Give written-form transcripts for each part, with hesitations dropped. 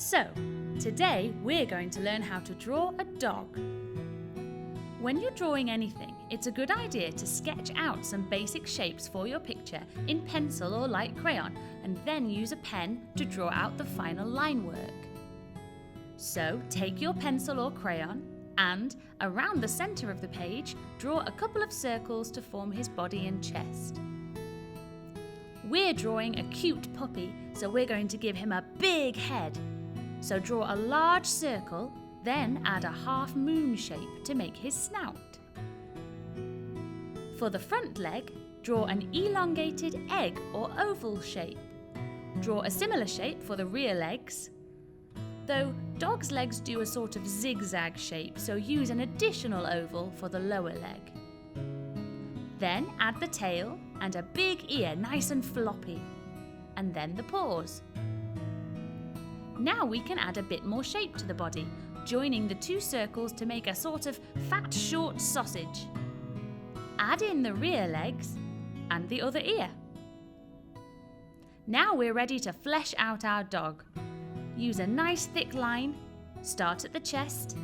So, today we're going to learn how to draw a dog. When you're drawing anything, it's a good idea to sketch out some basic shapes for your picture in pencil or light crayon and then use a pen to draw out the final line work. So, take your pencil or crayon and, around the centre of the page, draw a couple of circles to form his body and chest. We're drawing a cute puppy, so we're going to give him a big head. So draw a large circle, then add a half moon shape to make his snout. For the front leg, draw an elongated egg or oval shape. Draw a similar shape for the rear legs, though dogs' legs do a sort of zigzag shape, so use an additional oval for the lower leg. Then add the tail and a big ear nice and floppy, and then the paws. Now we can add a bit more shape to the body, joining the two circles to make a sort of fat short sausage. Add in the rear legs and the other ear. Now we're ready to flesh out our dog. Use a nice thick line, start at the chest,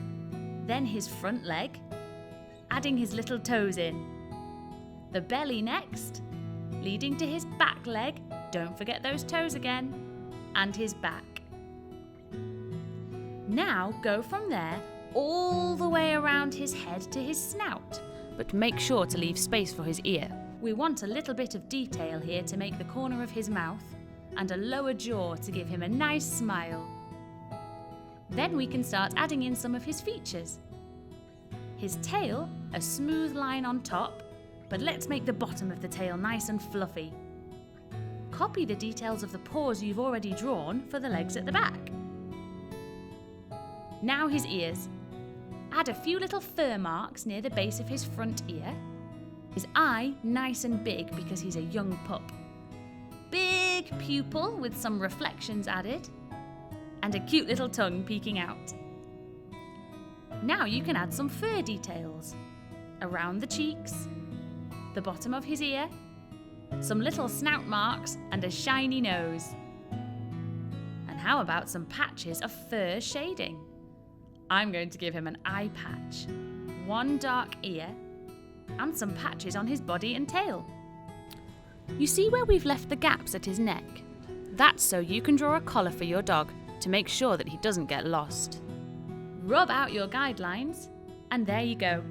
then his front leg, adding his little toes in. The belly next, leading to his back leg, don't forget those toes again, and his back. Now go from there all the way around his head to his snout, but make sure to leave space for his ear. We want a little bit of detail here to make the corner of his mouth and a lower jaw to give him a nice smile. Then we can start adding in some of his features. His tail, a smooth line on top, but let's make the bottom of the tail nice and fluffy. Copy the details of the paws you've already drawn for the legs at the back. Now his ears. Add a few little fur marks near the base of his front ear. His eye nice and big because he's a young pup. Big pupil with some reflections added. And a cute little tongue peeking out. Now you can add some fur details. Around the cheeks, the bottom of his ear, some little snout marks and a shiny nose. And how about some patches of fur shading? I'm going to give him an eye patch, one dark ear, and some patches on his body and tail. You see where we've left the gaps at his neck? That's so you can draw a collar for your dog to make sure that he doesn't get lost. Rub out your guidelines, and there you go.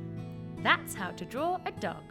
That's how to draw a dog.